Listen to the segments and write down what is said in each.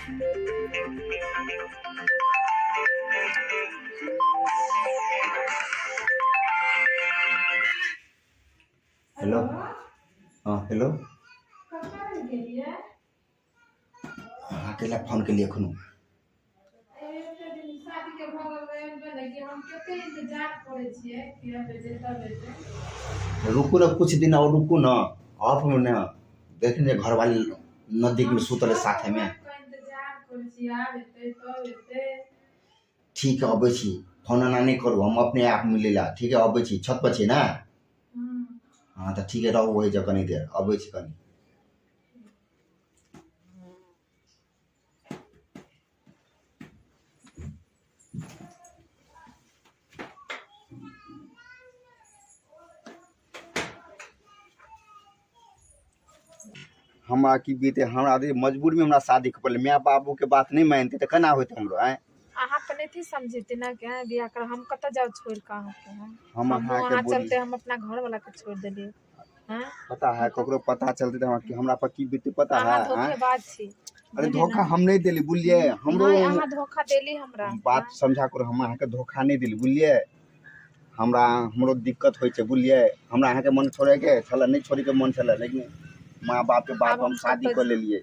Hello. हाँ hello. हाँ अकेला फोन के लिए खुनू रुकू ना कुछ दिन और रुकू ना ऑफ में ना देखेंगे घर वाले नजदीक में सुतल साथे में ठीक है अबै छी फोन ना नहीं करू हम अपने आप मिले ला ठीक है अबै छी छत पर छी ना हाँ तो ठीक है रहू वही जगह नहीं देर अबै छी कनी हमरा की बीते हमरा मजबूरी में हमरा शादी कर पड़े माँ बाबू के बात नहीं मानते तो केना होते हमरो आए अहाँ अपने थी समझते ना क्या बिया कर हम कत जाओ छोड़ का होते हैं हम वहाँ चलते हम अपना घर वाला के छोड़ देलिए हैं पता है ककरो पता चलते तो हमरा पर की बीते पता है धोखेबाज छी अरे धोखा हम नहीं दिली बुझलिए हमरो अहाँ धोखा देली हमरा बात समझा करो हम अहाँ के धोखा नहीं दिली बुझलिए हमरा हमरो दिक्कत होय छै बुझलिए हमरा अहाँ के मन छोड़े के छला नहीं छोड़ी के मन छला लेकिन माँ बाप के बात हम शादी कर लेलिए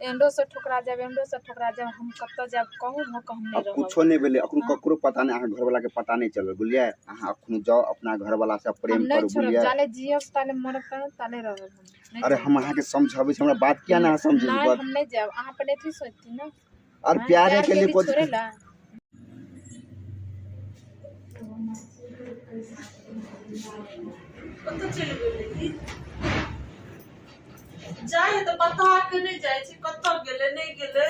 एंडो से ठुकरा जाब हम कत जाब कहू न हम नहीं रहब कुछो नहीं भेले अखनो ककरो पता नहीं अहाँ घर वाला के पता नहीं चलल बुझलिए अहाँ अखनो जाओ अपना घर वाला से प्रेम करू बुझलिए जाले जियब ताले मरब ताले रहब हम अरे हम अहाँ के समझाबे हमरा बात किया ना समझे नहीं हम नहीं जाब अहाँ अपने थी सोचती ना और प्यार के लिए कुछ छोड़ेला कत चल गेलै जाए तो पता के नहीं जाए छी कत गेले नहीं गेले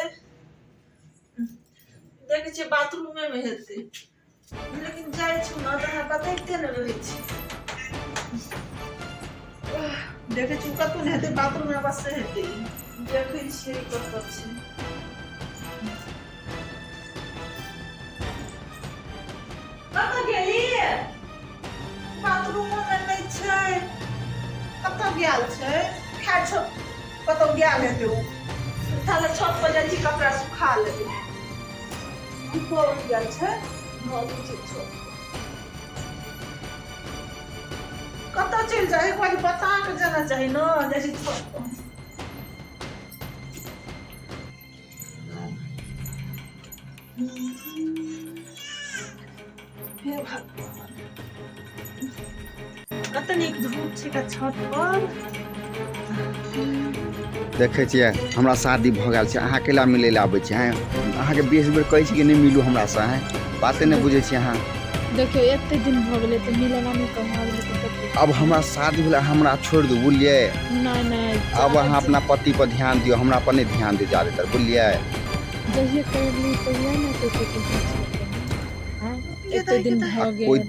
देखे छी बाथरूम में हेते लेकिन जाए छी ना तो बताइते न रहे छी देखे छी कत नहीं हेते बाथरूम में बस हेते देखे छी कत छी कत गेली बाथरूम में नहीं छै कत गेल छै खैर छ कत गेल हेते ओ थाले छत पर जाइ छी कपड़ा सुखा लेबे ऊपर गेल छै बहुत चीज छै कत चल जाए एक बार बता के जाना चाहिए ना जैसे छत पर हे भगवान कत नीक धूप छै का छत पर देखे छिए हमरा शादी भ गेल छै अहाँ केला मिले ला आबै छी अहाँ के 20 बेर कहै छी कि नहीं मिलू हमरा से बाते नहीं बुझे छी अहाँ देखियो एते दिन भ गेले त मिलना नहीं कहवा गेले अब हमरा शादी भेला हमरा छोड़ दू बुझलिए नहीं नहीं अब अहाँ अपना पति पर ध्यान दियो हमरा पर नहीं ध्यान दियो ज्यादातर बुझलिए जहिए करली तहिए ना हां एते दिन भ गेल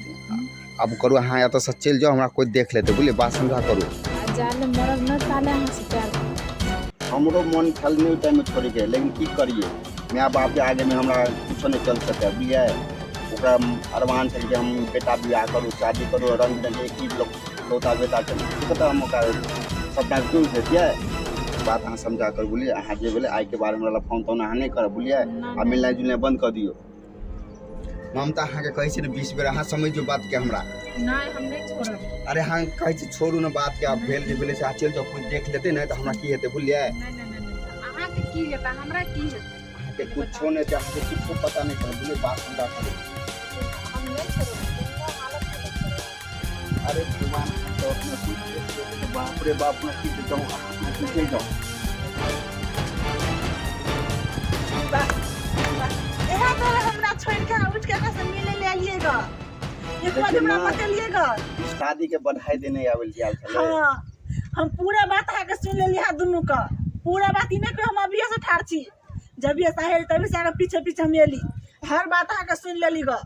अब करू अहाँ या तो से चल जाओ हमरा कोई देख लेते बुझलिए बात समझा करू जाने मरब न ताले अहाँ से प्यार हमरो मन छल नहीं टाइम में छोड़ के लेकिन की करिए माँ बाप के आगे में हमरा कुछ नहीं चल सके बुझलिए ओकरा अरमान छै कि हम बेटा बियाह करू शादी करू रंग बिरंग एक ही लौता बेटा चल कत हम ओकरा सपना क्यों देतिए बात अहाँ समझा कर बुझलिए अहाँ जे बोले आई के बारे में फोन तोन अहाँ नहीं करब बुझलिए आ मिलना जुलना बंद कर दियो ममता अहाँ के कहै छै ने 20 बेर अहाँ समझियो बात के हमरा नहीं हम नहीं छोड़ब अरे हाँ कहै छी छोड़ू ना बात के आप भेल जे भेले से चल जाओ कोई देख लेते ना तो हमरा की हेते बुझलिए नहीं अहाँ के की हेता हमरा की हेता अहाँ के कुछो नहीं छै अहाँ के कुछो पता नहीं चल बुझलिए बात समझा कर हम नहीं छोड़ब हालत अरे भगवान तो अपना बाप रे बाप ना की जाऊं अहाँ चल जाओ एहा तो हमरा छोड़ के उठ के से मिले ले आइएगा एक बार हमरा बतलिएगा शादी के बधाई देने आवेल जाल छले हां हम पूरा बात है के सुन लेली है दोनों का पूरा बात ही नहीं कि हम अभी से ठाड़ छी जब ये साहेब तभी से आगे पीछे पीछे हम एली हर बात है के सुन लेली ग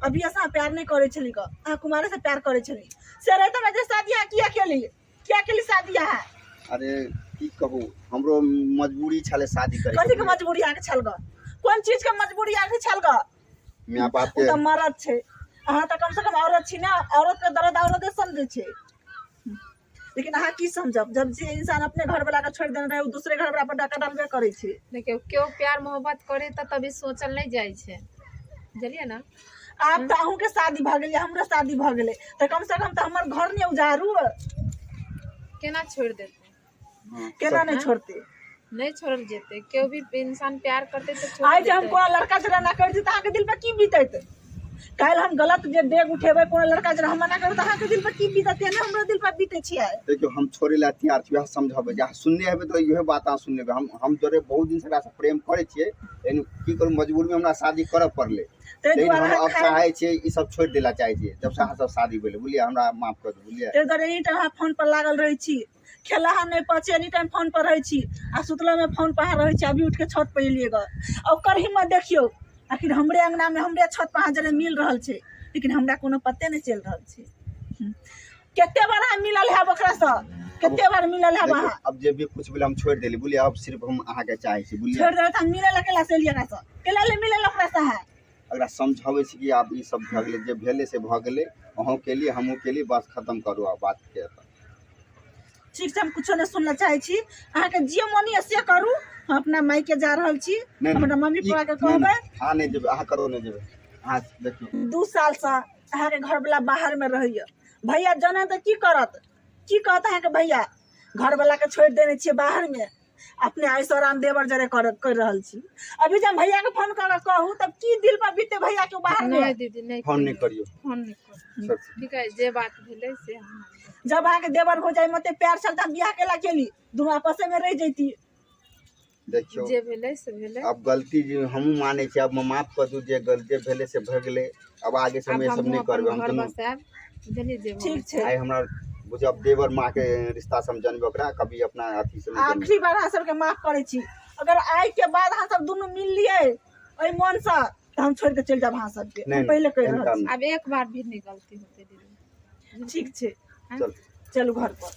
अभी ऐसा प्यार नहीं करे छली ग आ कुमारे से प्यार करे छली से रहे तो जे शादी क्या केली शादी है अरे की कहू हमरो मजबूरी छले शादी करे कथि के मजबूरी आके छल ग कोन चीज के मजबूरी आके छल ग मां बाप के मरद छे अहाँ तो कम से कम औरत छी ना औरत के दर्द औरत समझे छे लेकिन अहाँ की समझब, जब जे इंसान अपने घर वाला के छोड़ देने रहे वो दूसरे घर वाला पर डाका डालबे करे छे। देखियो क्यों प्यार मोहब्बत करे त तभी सोचल नहीं जाय छे, बुझलिए ना। आप तो अहूँ के शादी भ गेलै, हमरो शादी भ गेलै, तो कम से कम तो हमर घर नहीं उजारू, केना छोड़ देते, केना नहीं छोड़ते, नहीं छोड़ल जेते। क्यों भी इंसान प्यार करते तो छोड़ आज हम देते। को लड़का जरा ना कर दी तो अहाँके दिल पर की बीतत, काल हम गलत जे डेग उठेबै कोनो लड़का जरा हम मना कर तो अहाँके दिल पर की बीतत, ने हमरो दिल पर बीते छियै। देखियो हम छोड़े ला तैयार छी, समझाबे जा सुनने हेबे तो इहे बात अहाँ सुन लेबे। हम जोरे बहुत दिन से एकरा से प्रेम करे छियै, लेकिन की करू मजबूरी में हमरा शादी करऽ पड़ले। लेकिन हम अब चाहे छियै ई सब छोड़ देला चाहे छियै, जब से अहाँ सब शादी भेलै, बुझलिए, हमरा माफ कर दू, बुझलिए। ते दर एनी टाइम फोन पर लागल रहै छी, खेला हम नहीं पचे, एनी टाइम फोन पर रहै छी, आ सुतलो में फोन पर रहै छी। अभी उठ के छत पर एलिए ग, ओकर हिम्मत देखियो, आखिर हमरे अंगना में हमरे छत पर जरे मिल रहल छै, लेकिन हमरा कोनो पते नहीं चल रहल छै। केते बार हम मिलल है ओकरा से, केते बार मिलल है वहां। अब जे भी कुछ भेल हम छोड़ देली, बुझलिए। अब सिर्फ हम अहाँ के चाहे छी, बुझलिए। छोड़ दे त हम मिलल केला से एलिए से, केला ले मिलल ओकरा से है। अगर समझावे छी कि आप ई सब भ गेलै, जे भेले से भ गेलै, अहूँ के लिए हमहूँ के लिए, बस खत्म करू आ बात के। ठीक से हम कुछो नहीं सुनना चाहे छी, अहाँ के जे मनी है से करू, हम अपना माई के जा रहल छी, हमरा मम्मी पापा के कहबै। हां नहीं जेबे, अहाँ करो नहीं जेबे। हां देखियो 2 साल से अहाँ के घर वाला बाहर में रहैया, भैया जाने तो की करत, की कहत अहाँ के भैया, घर वाला के छोड़ देने छियै बाहर में, अपने ऐसो आराम देवर जरे कर रहल छी। अभी जब भैया के फोन कर कहू तब की दिल पर बीते भैया के बाहर में। नहीं दीदी नहीं, फोन नहीं करियो, फोन नहीं कर, ठीक है, जे बात भेले से हम जब अहाँ के देवर हो जाए मते प्यार चलता बियाह केला केली, दोनों आपस में रह जैती। देखियो जे भेले से भेले, अब गलती जे हमहूँ माने छी, अब माफ कर दू, जे गलती भेले से भ गेलै, अब आगे से हम ये सब नहीं करबे। हम दुनू ठीक छै, आई हमरा बुझब देवर माँ के रिश्ता समझनबे ओकरा, कभी अपना अथी से नहीं करबे। आखिरी बार अहाँ सबके माफ करे छी, अगर आइ के बाद अहाँ सब दोनों मिल लिए ओइ मन से तो हम छोड़ के चल जाब अहाँ सबके, हम पहले कह रहल छी। अब एक बार भी नहीं गलती होते दीदी, ठीक छै, चल चलू घर पर।